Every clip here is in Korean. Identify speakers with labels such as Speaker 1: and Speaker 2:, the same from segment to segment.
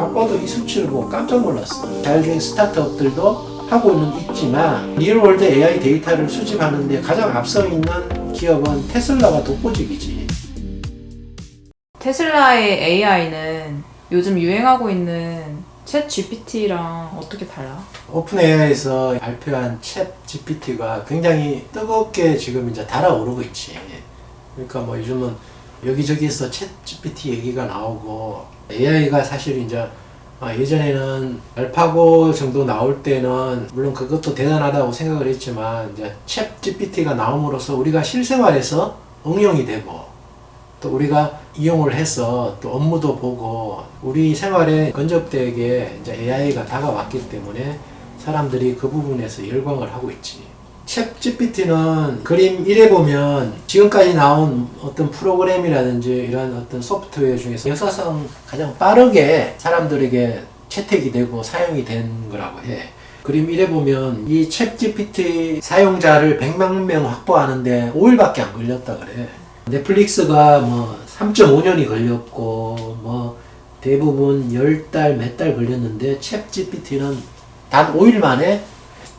Speaker 1: 아빠도 이 수치를 보고 깜짝 놀랐어. 자율주행 스타트업들도 하고는 있지만 리얼월드 AI 데이터를 수집하는데 가장 앞서 있는 기업은 테슬라가 독보적이지.
Speaker 2: 테슬라의 AI는 요즘 유행하고 있는 챗 GPT랑 어떻게 달라?
Speaker 1: 오픈 AI에서 발표한 챗 GPT가 굉장히 뜨겁게 지금 이제 달아오르고 있지. 그러니까 뭐 요즘은 여기저기서 챗 GPT 얘기가 나오고 AI가 사실 이제 예전에는 알파고 정도 나올 때는 물론 그것도 대단하다고 생각을 했지만 이제 챗 GPT가 나옴으로써 우리가 실생활에서 응용이 되고 또 우리가 이용을 해서 또 업무도 보고 우리 생활에 근접되게 이제 AI가 다가왔기 때문에 사람들이 그 부분에서 열광을 하고 있지. 챗 GPT는 그림 1에 보면 지금까지 나온 어떤 프로그램이라든지 이런 어떤 소프트웨어 중에서 역사상 가장 빠르게 사람들에게 채택이 되고 사용이 된 거라고 해. 그림 1에 보면 이 챗 GPT 사용자를 100만 명 확보하는데 5일밖에 안 걸렸다 그래. 넷플릭스가 뭐 3.5년이 걸렸고 뭐 대부분 10달 몇 달 걸렸는데 챗 GPT는 단 5일 만에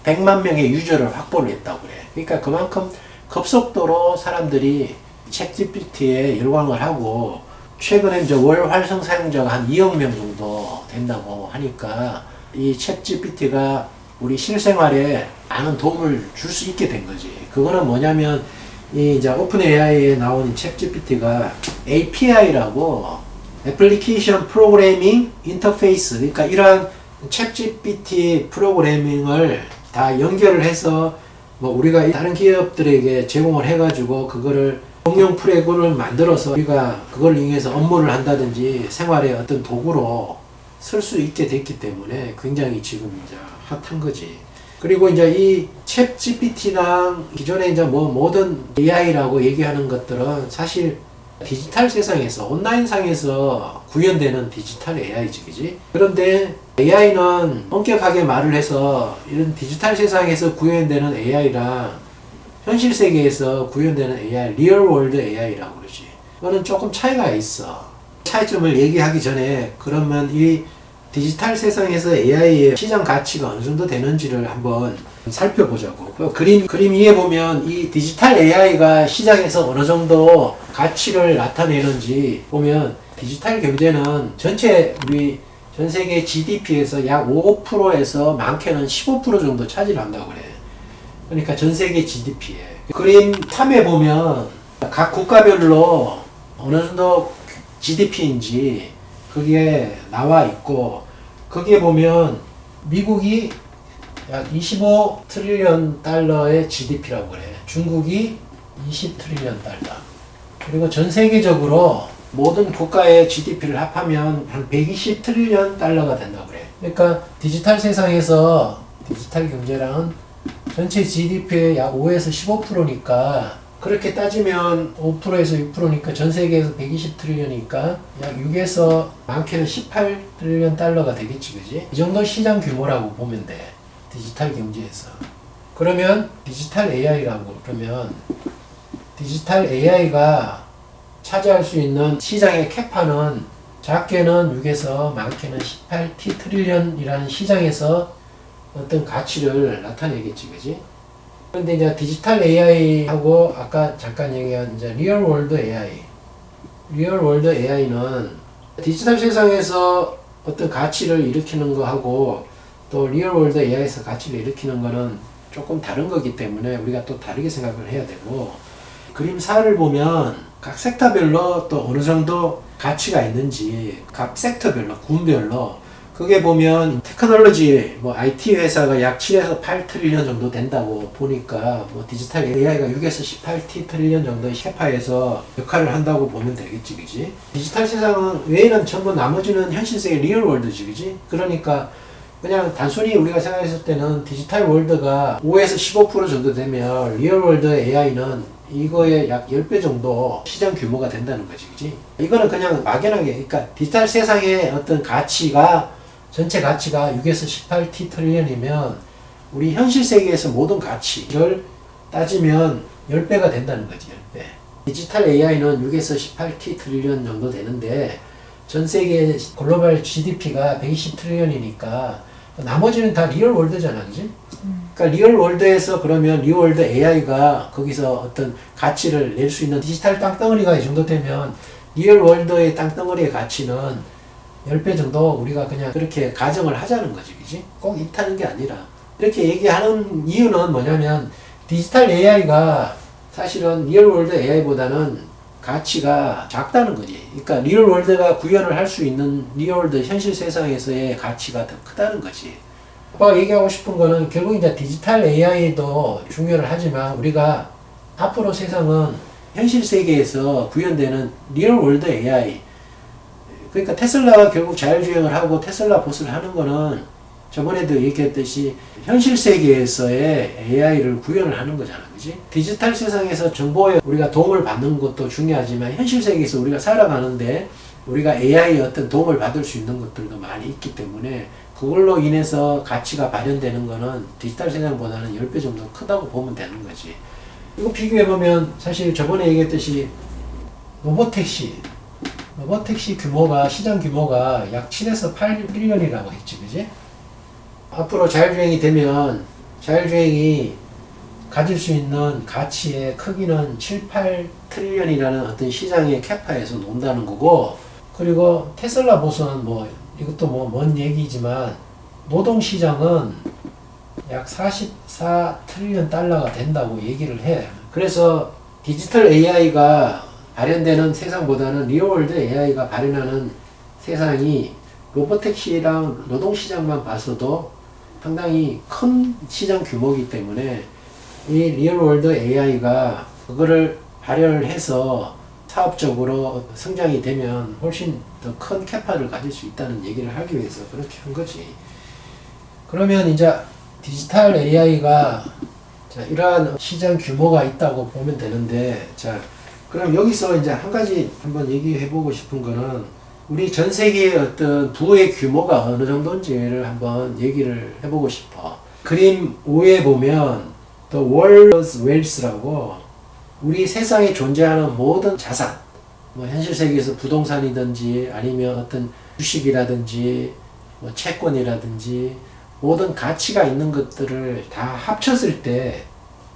Speaker 1: 100만 명의 유저를 확보를 했다고 그래. 그러니까 그만큼 급속도로 사람들이 챗 GPT에 열광을 하고 최근에 이제 월 활성 사용자가 한 2억 명 정도 된다고 하니까 이 챗 GPT가 우리 실생활에 많은 도움을 줄 수 있게 된 거지. 그거는 뭐냐면 이 이제 오픈 AI에 나온 챗 GPT가 API라고 애플리케이션 프로그래밍 인터페이스, 그러니까 이러한 챗 GPT 프로그래밍을 다 연결을 해서 뭐 우리가 다른 기업들에게 제공을 해가지고 그거를 공용 프로그램을 만들어서 우리가 그걸 이용해서 업무를 한다든지 생활의 어떤 도구로 쓸 수 있게 됐기 때문에 굉장히 지금 이제 핫한 거지. 그리고 이제 이 챗 GPT랑 기존에 이제 뭐 모든 AI라고 얘기하는 것들은 사실 디지털 세상에서 온라인상에서 구현되는 디지털 AI지, 그지? 그런데 AI는 엄격하게 말을 해서 이런 디지털 세상에서 구현되는 AI랑 현실 세계에서 구현되는 AI, 리얼 월드 AI라고 그러지. 그거는 조금 차이가 있어. 차이점을 얘기하기 전에 그러면 이 디지털 세상에서 AI의 시장 가치가 어느 정도 되는지를 한번 살펴보자고. 그 그림 2에 보면 이 디지털 AI가 시장에서 어느 정도 가치를 나타내는지 보면 디지털 경제는 전체 우리 전 세계 GDP에서 약 5%에서 많게는 15% 정도 차지한다고 그래. 그러니까 전 세계 GDP에. 그림 3에 보면 각 국가별로 어느 정도 GDP인지 그게 나와 있고 거기에 보면 미국이 약 25 트릴리언 달러의 GDP라고 그래. 중국이 20 트릴리언 달러. 그리고 전 세계적으로 모든 국가의 GDP를 합하면 한 120 트릴리언 달러가 된다고 그래. 그러니까 디지털 세상에서 디지털 경제랑은 전체 GDP의 약 5에서 15%니까 그렇게 따지면 5%에서 6%니까 전 세계에서 120 트릴리언이니까 약 6에서 많게는 18 트릴리언 달러가 되겠지, 그지? 이 정도 시장 규모라고 보면 돼. 디지털 경제에서. 그러면 디지털 AI라고 그러면 디지털 AI가 차지할 수 있는 시장의 캐파는 작게는 6에서 많게는 18T 트릴리언이라는 시장에서 어떤 가치를 나타내겠지, 그지? 그런데 이제 디지털 AI하고 아까 잠깐 얘기한 이제 리얼 월드 AI. 리얼 월드 AI는 디지털 세상에서 어떤 가치를 일으키는 거하고 또 리얼 월드 AI에서 가치를 일으키는 거는 조금 다른 거기 때문에 우리가 또 다르게 생각을 해야 되고 그림 4를 보면 각 섹터별로 또 어느 정도 가치가 있는지 각 섹터별로 군별로 그게 보면 테크놀로지 뭐 IT 회사가 약 7에서 8 트릴리언 정도 된다고 보니까 뭐 디지털 AI가 6에서 18T 트릴리언 정도의 캐파에서 역할을 한다고 보면 되겠지, 그지? 디지털 세상은 외에는 전부 나머지는 현실 세계 리얼 월드지, 그지? 그러니까 그냥 단순히 우리가 생각했을 때는 디지털 월드가 5에서 15% 정도 되면 리얼 월드 AI는 이거의 약 10배 정도 시장 규모가 된다는 거지, 그지? 이거는 그냥 막연하게, 그러니까 디지털 세상의 어떤 가치가 전체 가치가 6에서 18T 트릴리언이면 우리 현실 세계에서 모든 가치를 따지면 10배가 된다는 거지, 10배. 디지털 AI는 6에서 18T 트릴리언 정도 되는데 전 세계 글로벌 GDP가 120 트릴리언이니까 나머지는 다 리얼 월드잖아, 그지? 그러니까 리얼 월드에서 그러면 리얼 월드 AI가 거기서 어떤 가치를 낼 수 있는 디지털 땅덩어리가 이 정도 되면 리얼 월드의 땅덩어리의 가치는 10배 정도 우리가 그냥 그렇게 가정을 하자는 거지, 그지? 꼭 이타는 게 아니라. 이렇게 얘기하는 이유는 뭐냐면 디지털 AI가 사실은 리얼 월드 AI보다는 가치가 작다는 거지. 그러니까 리얼 월드가 구현을 할 수 있는 리얼 월드 현실 세상에서의 가치가 더 크다는 거지. 아빠가 얘기하고 싶은 거는 결국 이제 디지털 AI도 중요는 하지만 우리가 앞으로 세상은 현실 세계에서 구현되는 리얼 월드 AI, 그러니까 테슬라가 결국 자율주행을 하고 테슬라 보스를 하는 거는 저번에도 얘기했듯이 현실 세계에서의 AI를 구현을 하는 거잖아, 그지? 디지털 세상에서 정보에 우리가 도움을 받는 것도 중요하지만 현실 세계에서 우리가 살아가는데 우리가 AI의 어떤 도움을 받을 수 있는 것들도 많이 있기 때문에 그걸로 인해서 가치가 발현되는 거는 디지털 세상보다는 10배 정도 크다고 보면 되는 거지. 이거 비교해보면 사실 저번에 얘기했듯이 로보택시 규모가, 시장 규모가 약 7에서 8트릴리언이라고 했지, 그지? 앞으로 자율주행이 되면 자율주행이 가질 수 있는 가치의 크기는 7, 8트릴리언이라는 어떤 시장의 캐파에서 논다는 거고, 그리고 테슬라 보수는 뭐 이것도 뭐 먼 얘기지만 노동시장은 약 44트릴리언 달러가 된다고 얘기를 해. 그래서 디지털 AI가 발현되는 세상보다는 리얼월드 AI가 발현하는 세상이 로보택시랑 노동시장만 봐서도 상당히 큰 시장 규모이기 때문에 이 리얼월드 AI가 그거를 발현을 해서 사업적으로 성장이 되면 훨씬 더 큰 캐파를 가질 수 있다는 얘기를 하기 위해서 그렇게 한 거지. 그러면 이제 디지털 AI가 이러한 시장 규모가 있다고 보면 되는데, 자, 그럼 여기서 이제 한 가지 한번 얘기해 보고 싶은 거는 우리 전 세계의 어떤 부의 규모가 어느 정도인지를 한번 얘기를 해보고 싶어. 그림 5에 보면 The World's Wealth라고 우리 세상에 존재하는 모든 자산, 뭐 현실 세계에서 부동산이든지 아니면 어떤 주식이라든지 뭐 채권이라든지 모든 가치가 있는 것들을 다 합쳤을 때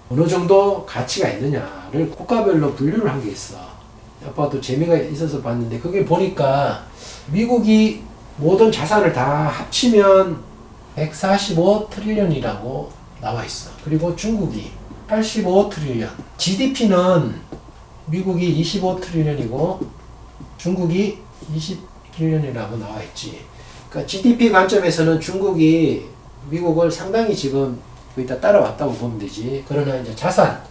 Speaker 1: 어느 정도 가치가 있느냐를 국가별로 분류를 한 게 있어. 아빠도 재미가 있어서 봤는데 그게 보니까 미국이 모든 자산을 다 합치면 145트릴리언이라고 나와 있어. 그리고 중국이 85트릴리언. GDP는 미국이 25트릴리언이고 중국이 20트릴리언이라고 나와 있지. 그러니까 GDP 관점에서는 중국이 미국을 상당히 지금 거의 다 따라왔다고 보면 되지. 그러나 이제 자산,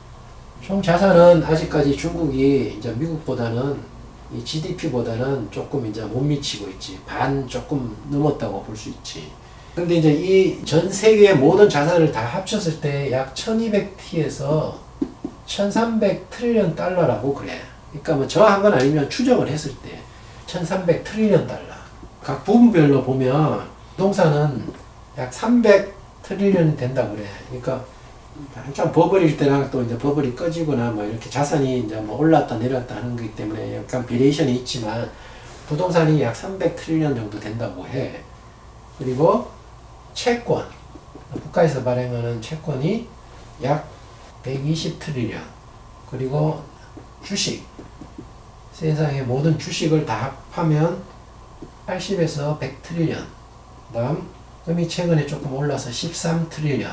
Speaker 1: 총 자산은 아직까지 중국이 이제 미국보다는 이 GDP보다는 조금 이제 못 미치고 있지. 반 조금 넘었다고 볼 수 있지. 근데 이제 이 전 세계의 모든 자산을 다 합쳤을 때 약 1200T에서 1300트릴리언 달러라고 그래. 그러니까 뭐 정확한 건 아니면 추정을 했을 때 1300트릴리언 달러. 각 부분별로 보면 부동산은 약 300트릴리언이 된다고 그래. 그러니까 한참 버블일 때랑 또 이제 버블이 꺼지거나 뭐 이렇게 자산이 이제 뭐 올랐다 내렸다 하는 거기 때문에 약간 베리에이션이 있지만 부동산이 약 300트릴리언 정도 된다고 해. 그리고 채권, 국가에서 발행하는 채권이 약 120트릴리언. 그리고 주식, 세상의 모든 주식을 다 합하면 80에서 100트릴리언. 그 다음 금이 최근에 조금 올라서 13트릴리언.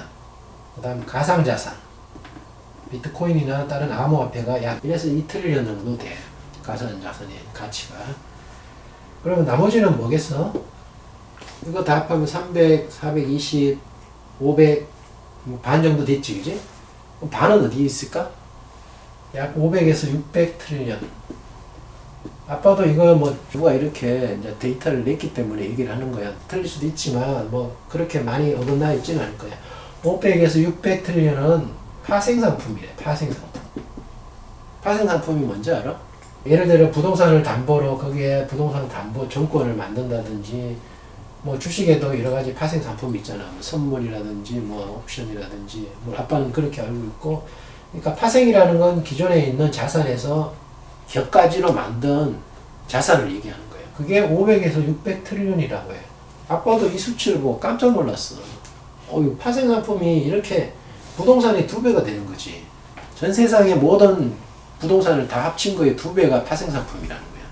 Speaker 1: 그 다음 가상자산, 비트코인이나 다른 암호화폐가 약 1에서 2트릴리언 정도 돼. 가상자산의 가치가. 그러면 나머지는 뭐겠어? 이거 다 합하면 300, 420, 500, 반 정도 됐지, 그지? 그럼 반은 어디에 있을까? 약 500에서 600트릴리언. 아빠도 이거 뭐 누가 이렇게 이제 데이터를 냈기 때문에 얘기를 하는 거야. 틀릴 수도 있지만 뭐 그렇게 많이 어긋나 있지는 않을 거야. 500에서 600트릴리언은 파생상품이래. 파생상품. 파생상품이 뭔지 알아? 예를 들어 부동산을 담보로 거기에 부동산 담보 정권을 만든다든지 뭐 주식에도 여러 가지 파생 상품이 있잖아. 뭐 선물이라든지 뭐 옵션이라든지 뭐 아빠는 그렇게 알고 있고. 그러니까 파생이라는 건 기존에 있는 자산에서 격가지로 만든 자산을 얘기하는 거예요. 그게 500에서 600 트릴리언이라고 해. 아빠도 이 수치를 보고 깜짝 놀랐어. 이 파생상품이 이렇게 부동산의 2배가 되는 거지. 전 세상의 모든 부동산을 다 합친 거에 2배가 파생상품이라는 거야.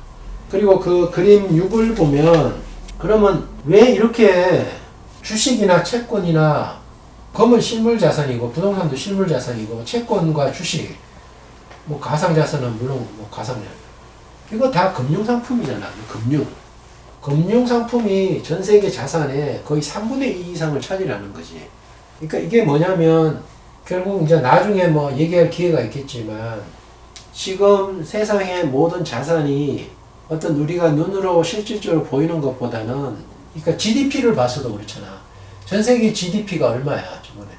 Speaker 1: 그리고 그 그림 6을 보면, 그러면 왜 이렇게 주식이나 채권이나 금은 실물 자산이고 부동산도 실물 자산이고 채권과 주식, 뭐 가상자산은 물론 뭐 가상자산, 이거 다 금융상품이잖아. 금융상품이 전 세계 자산의 거의 3분의 2 이상을 차지하는 거지. 그러니까 이게 뭐냐면 결국 이제 나중에 뭐 얘기할 기회가 있겠지만, 지금 세상의 모든 자산이 어떤 우리가 눈으로 실질적으로 보이는 것보다는, 그러니까 GDP를 봐서도 그렇잖아. 전 세계 GDP가 얼마야, 저번에?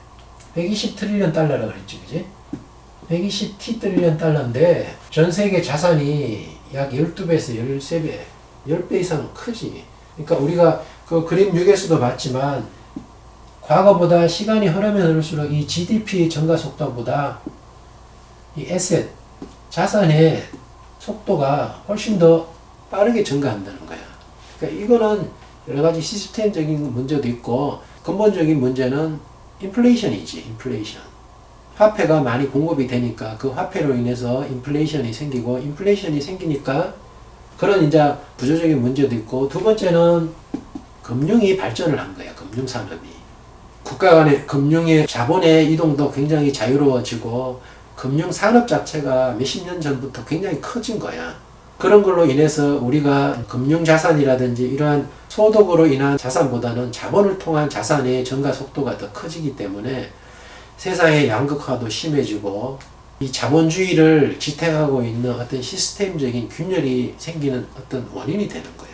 Speaker 1: 120 트릴리언 달러라 그랬지, 그지? 120 트릴리언 달러인데, 전 세계 자산이 약 12배에서 13배, 10배 이상 크지. 그러니까 우리가 그 그림 6에서도 봤지만, 과거보다 시간이 흐르면 흐를수록 이 GDP 증가 속도보다 이 에셋, 자산의 속도가 훨씬 더 빠르게 증가한다는 거야. 그러니까 이거는 여러 가지 시스템적인 문제도 있고, 근본적인 문제는 인플레이션이지, 인플레이션. 화폐가 많이 공급이 되니까 그 화폐로 인해서 인플레이션이 생기고, 인플레이션이 생기니까 그런 이제 구조적인 문제도 있고, 두 번째는 금융이 발전을 한 거야, 금융산업이. 국가 간의 금융의 자본의 이동도 굉장히 자유로워지고, 금융산업 자체가 몇십 년 전부터 굉장히 커진 거야. 그런 걸로 인해서 우리가 금융자산이라든지 이러한 소득으로 인한 자산보다는 자본을 통한 자산의 증가 속도가 더 커지기 때문에 세상의 양극화도 심해지고, 이 자본주의를 지탱하고 있는 어떤 시스템적인 균열이 생기는 어떤 원인이 되는 거야.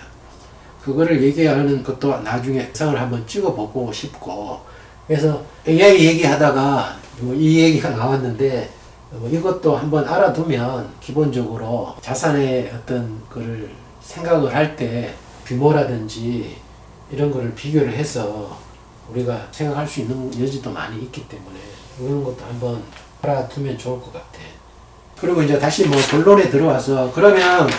Speaker 1: 그거를 얘기하는 것도 나중에 영상을 한번 찍어보고 싶고, 그래서 AI 얘기하다가 이 얘기가 나왔는데, 이것도 한번 알아두면 기본적으로 자산의 어떤 거를 생각을 할 때 규모라든지 이런 거를 비교를 해서 우리가 생각할 수 있는 여지도 많이 있기 때문에 이런 것도 한번 알아두면 좋을 것 같아. 그리고 이제 다시 뭐 본론에 들어와서, 그러면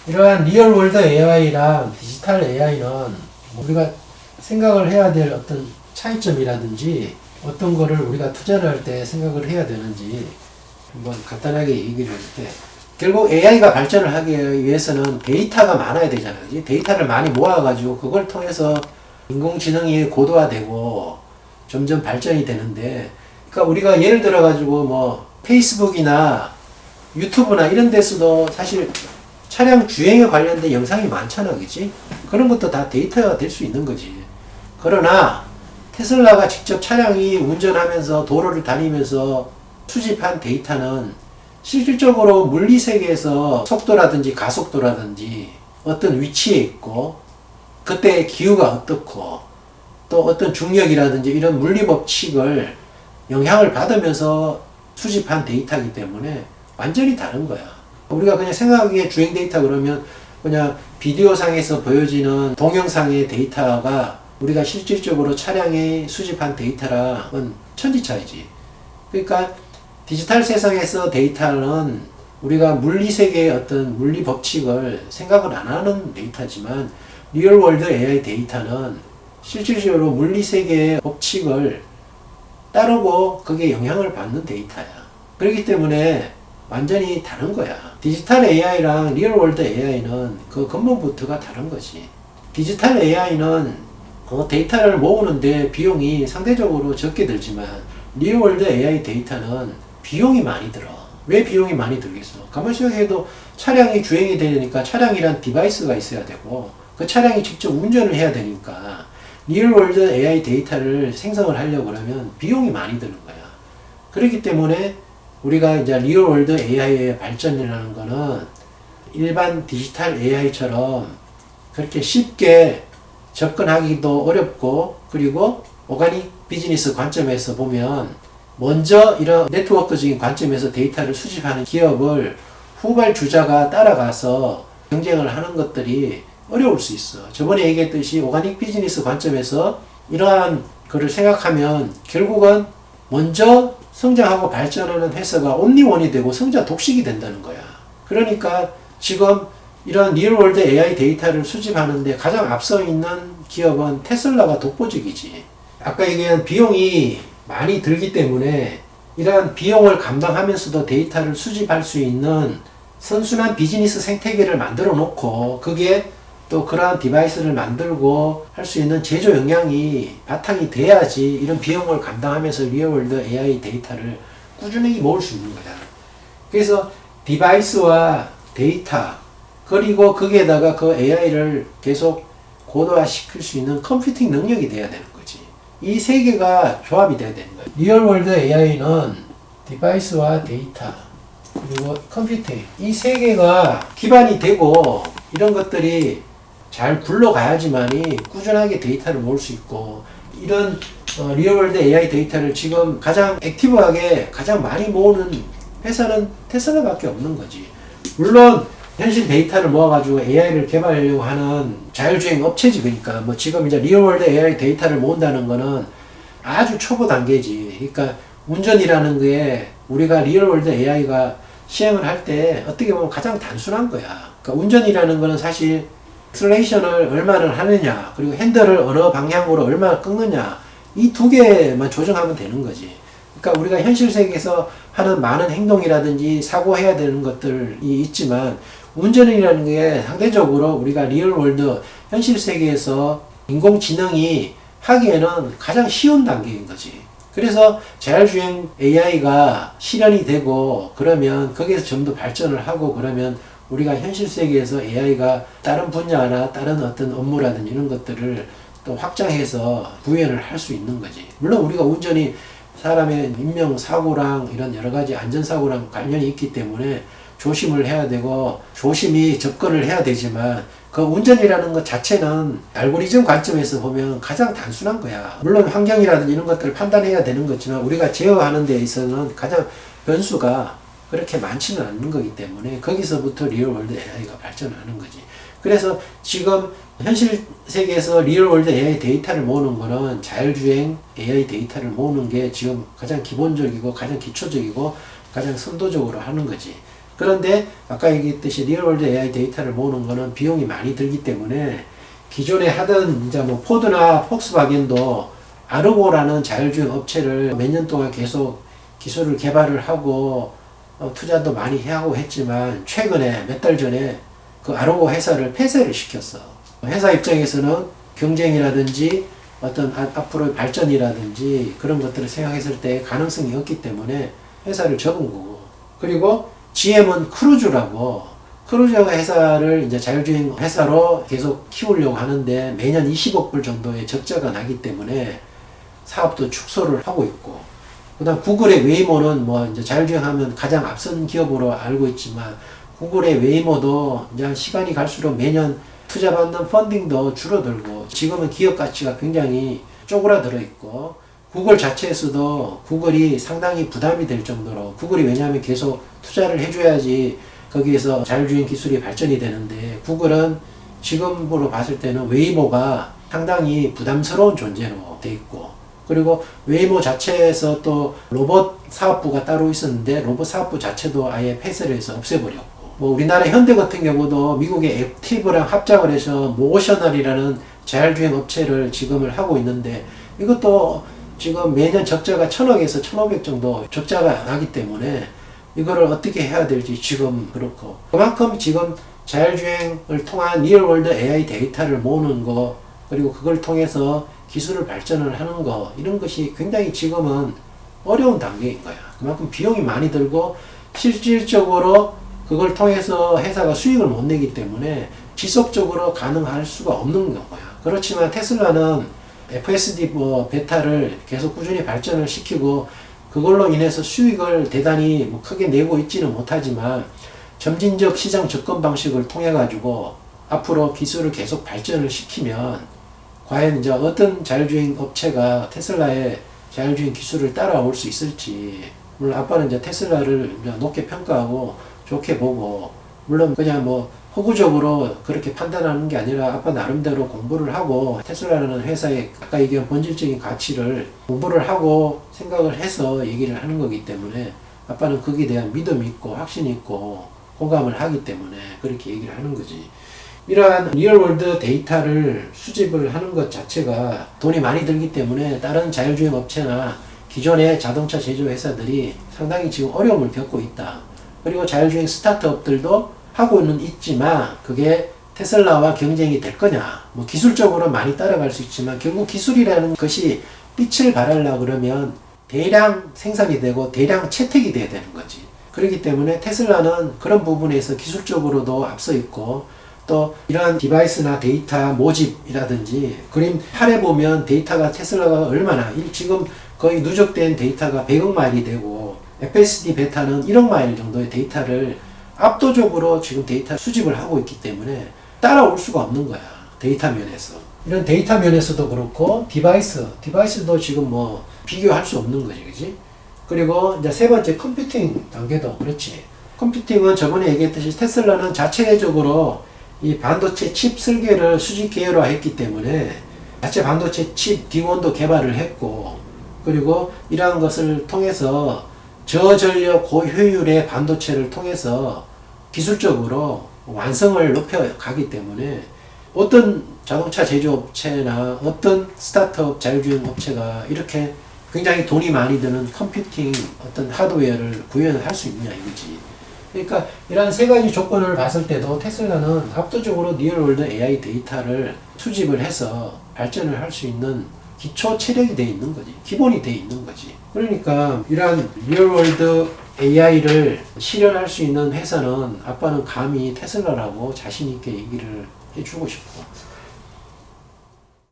Speaker 1: 이러한 리얼월드 AI랑 디지털 AI는 우리가 생각을 해야 될 어떤 차이점이라든지 어떤 거를 우리가 투자를 할 때 생각을 해야 되는지 한번 간단하게 얘기를 해. 결국 AI가 발전을 하기 위해서는 데이터가 많아야 되잖아요. 그치? 데이터를 많이 모아가지고 그걸 통해서 인공지능이 고도화되고 점점 발전이 되는데, 그러니까 우리가 예를 들어가지고 뭐 페이스북이나 유튜브나 이런 데서도 사실 차량 주행에 관련된 영상이 많잖아, 그치? 그런 것도 다 데이터가 될 수 있는 거지. 그러나 테슬라가 직접 차량이 운전하면서 도로를 다니면서 수집한 데이터는 실질적으로 물리세계에서 속도라든지 가속도라든지 어떤 위치에 있고, 그때 기후가 어떻고, 또 어떤 중력이라든지 이런 물리법칙을 영향을 받으면서 수집한 데이터이기 때문에 완전히 다른 거야. 우리가 그냥 생각하기에 주행 데이터 그러면 그냥 비디오상에서 보여지는 동영상의 데이터가 우리가 실질적으로 차량에 수집한 데이터랑은 천지차이지. 그러니까 디지털 세상에서 데이터는 우리가 물리세계의 어떤 물리 법칙을 생각을 안 하는 데이터지만, 리얼월드 AI 데이터는 실질적으로 물리세계의 법칙을 따르고 그게 영향을 받는 데이터야. 그렇기 때문에 완전히 다른 거야. 디지털 AI랑 리얼월드 AI는 그 근본부터가 다른 거지. 디지털 AI는 데이터를 모으는데 비용이 상대적으로 적게 들지만, 리얼월드 AI 데이터는 비용이 많이 들어. 왜 비용이 많이 들겠어? 가만히 생각해도 차량이 주행이 되니까 차량이란 디바이스가 있어야 되고, 그 차량이 직접 운전을 해야 되니까 리얼월드 AI 데이터를 생성을 하려고 그러면 비용이 많이 드는 거야. 그렇기 때문에 우리가 이제 리얼월드 AI의 발전이라는 거는 일반 디지털 AI처럼 그렇게 쉽게 접근하기도 어렵고, 그리고 오가닉 비즈니스 관점에서 보면 먼저 이런 네트워크적인 관점에서 데이터를 수집하는 기업을 후발주자가 따라가서 경쟁을 하는 것들이 어려울 수 있어. 저번에 얘기했듯이 오가닉 비즈니스 관점에서 이러한 거를 생각하면 결국은 먼저 성장하고 발전하는 회사가 온리원이 되고 성장 독식이 된다는 거야. 그러니까 지금 이런 리얼월드 AI 데이터를 수집하는데 가장 앞서 있는 기업은 테슬라가 독보적이지. 아까 얘기한 비용이 많이 들기 때문에 이러한 비용을 감당하면서도 데이터를 수집할 수 있는 선순환 비즈니스 생태계를 만들어 놓고 그게 또 그러한 디바이스를 만들고 할 수 있는 제조 역량이 바탕이 돼야지 이런 비용을 감당하면서 리얼월드 AI 데이터를 꾸준히 모을 수 있는 거잖아. 그래서 디바이스와 데이터 그리고 거기에다가 그 AI를 계속 고도화 시킬 수 있는 컴퓨팅 능력이 돼야 되는 거지. 이 세 개가 조합이 돼야 되는 거야. 리얼월드 AI는 디바이스와 데이터 그리고 컴퓨팅 이 세 개가 기반이 되고 이런 것들이 잘 굴러가야지만이 꾸준하게 데이터를 모을 수 있고 이런 리얼월드 AI 데이터를 지금 가장 액티브하게 가장 많이 모으는 회사는 테슬라밖에 없는 거지. 물론 현실 데이터를 모아가지고 AI를 개발하려고 하는 자율주행 업체지. 그러니까 뭐 지금 이제 리얼월드 AI 데이터를 모은다는 거는 아주 초보 단계지. 그러니까 운전이라는 게 우리가 리얼월드 AI가 시행을 할 때 어떻게 보면 가장 단순한 거야. 그러니까 운전이라는 거는 사실 액셀레이션을 얼마를 하느냐 그리고 핸들을 어느 방향으로 얼마나 꺾느냐 이 두 개만 조정하면 되는 거지. 그러니까 우리가 현실 세계에서 하는 많은 행동이라든지 사고해야 되는 것들이 있지만 운전이라는 게 상대적으로 우리가 리얼월드 현실 세계에서 인공지능이 하기에는 가장 쉬운 단계인 거지. 그래서 자율주행 AI가 실현이 되고 그러면 거기에서 좀 더 발전을 하고 그러면 우리가 현실 세계에서 AI가 다른 분야나 다른 어떤 업무라든지 이런 것들을 또 확장해서 구현을 할 수 있는 거지. 물론 우리가 운전이 사람의 인명사고랑 이런 여러 가지 안전사고랑 관련이 있기 때문에 조심을 해야 되고 조심히 접근을 해야 되지만 그 운전이라는 것 자체는 알고리즘 관점에서 보면 가장 단순한 거야. 물론 환경이라든지 이런 것들을 판단해야 되는 거지만 우리가 제어하는 데 있어서는 가장 변수가 그렇게 많지는 않는 거기 때문에 거기서부터 리얼월드 AI가 발전하는 거지. 그래서 지금 현실 세계에서 리얼월드 AI 데이터를 모으는 거는 자율주행 AI 데이터를 모으는 게 지금 가장 기본적이고 가장 기초적이고 가장 선도적으로 하는 거지. 그런데 아까 얘기했듯이 리얼월드 AI 데이터를 모으는 거는 비용이 많이 들기 때문에 기존에 하던 이제 뭐 포드나 폭스바겐도 아르고라는 자율주행 업체를 몇 년 동안 계속 기술을 개발을 하고 투자도 많이 하고 했지만 최근에 몇 달 전에 그 아르고 회사를 폐쇄를 시켰어. 회사 입장에서는 경쟁이라든지 어떤 앞으로의 발전이라든지 그런 것들을 생각했을 때 가능성이 없기 때문에 회사를 접은 거고. 그리고 GM은 크루즈라고 크루즈 회사를 이제 자율주행 회사로 계속 키우려고 하는데 매년 20억 불 정도의 적자가 나기 때문에 사업도 축소를 하고 있고. 그 다음 구글의 웨이모는 뭐 이제 자율주행하면 가장 앞선 기업으로 알고 있지만 구글의 웨이모도 이제 시간이 갈수록 매년 투자받는 펀딩도 줄어들고 지금은 기업 가치가 굉장히 쪼그라들어 있고 구글 자체에서도 구글이 상당히 부담이 될 정도로 구글이 왜냐하면 계속 투자를 해줘야지 거기에서 자율주행 기술이 발전이 되는데 구글은 지금으로 봤을 때는 웨이모가 상당히 부담스러운 존재로 돼 있고 그리고 웨이모 자체에서 또 로봇 사업부가 따로 있었는데 로봇 사업부 자체도 아예 폐쇄를 해서 없애버렸고 뭐 우리나라 현대 같은 경우도 미국의 액티브랑 합작을 해서 모셔널이라는 자율주행 업체를 지금을 하고 있는데 이것도 지금 매년 적자가 1000억에서 1500 정도 적자가 나기 때문에 이거를 어떻게 해야 될지 지금 그렇고 그만큼 지금 자율주행을 통한 리얼월드 AI 데이터를 모으는 거 그리고 그걸 통해서 기술을 발전을 하는 거 이런 것이 굉장히 지금은 어려운 단계인 거야. 그만큼 비용이 많이 들고 실질적으로 그걸 통해서 회사가 수익을 못 내기 때문에 지속적으로 가능할 수가 없는 거야. 그렇지만 테슬라는 FSD 뭐 베타를 계속 꾸준히 발전을 시키고 그걸로 인해서 수익을 대단히 뭐 크게 내고 있지는 못하지만 점진적 시장 접근 방식을 통해 가지고 앞으로 기술을 계속 발전을 시키면 과연 이제 어떤 자율주행 업체가 테슬라의 자율주행 기술을 따라올 수 있을지. 물론 아빠는 이제 테슬라를 이제 높게 평가하고 좋게 보고 물론 그냥 뭐 허구적으로 그렇게 판단하는 게 아니라 아빠 나름대로 공부를 하고 테슬라라는 회사의 아까 얘기한 본질적인 가치를 공부를 하고 생각을 해서 얘기를 하는 거기 때문에 아빠는 거기에 대한 믿음이 있고 확신이 있고 호감을 하기 때문에 그렇게 얘기를 하는 거지. 이러한 리얼월드 데이터를 수집을 하는 것 자체가 돈이 많이 들기 때문에 다른 자율주행 업체나 기존의 자동차 제조 회사들이 상당히 지금 어려움을 겪고 있다. 그리고 자율주행 스타트업들도 하고는 있지만 그게 테슬라와 경쟁이 될 거냐. 뭐 기술적으로 많이 따라갈 수 있지만 결국 기술이라는 것이 빛을 발하려고 그러면 대량 생산이 되고 대량 채택이 돼야 되는 거지. 그렇기 때문에 테슬라는 그런 부분에서 기술적으로도 앞서 있고 또 이러한 디바이스나 데이터 모집이라든지 그림 8에 보면 데이터가 테슬라가 얼마나 지금 거의 누적된 데이터가 100억 마일이 되고 FSD 베타는 1억 마일 정도의 데이터를 압도적으로 지금 데이터 수집을 하고 있기 때문에 따라올 수가 없는 거야. 데이터 면에서. 이런 데이터 면에서도 그렇고 디바이스도 지금 뭐 비교할 수 없는 거지. 그지? 그리고 이제 세 번째 컴퓨팅 단계도 그렇지. 컴퓨팅은 저번에 얘기했듯이 테슬라는 자체적으로 이 반도체 칩 설계를 수직 계열화했기 때문에 자체 반도체 칩 D1도 개발을 했고 그리고 이러한 것을 통해서 저전력 고효율의 반도체를 통해서 기술적으로 완성을 높여가기 때문에 어떤 자동차 제조업체나 어떤 스타트업 자율주행 업체가 이렇게 굉장히 돈이 많이 드는 컴퓨팅 어떤 하드웨어를 구현할 수 있냐 이거지. 그러니까 이런 세 가지 조건을 봤을 때도 테슬라는 압도적으로 리얼월드 AI 데이터를 수집을 해서 발전을 할 수 있는 기초 체력이 돼 있는 거지. 기본이 돼 있는 거지. 그러니까 이러한 리얼월드 AI를 실현할 수 있는 회사는 아빠는 감히 테슬라라고 자신 있게 얘기를 해주고 싶어.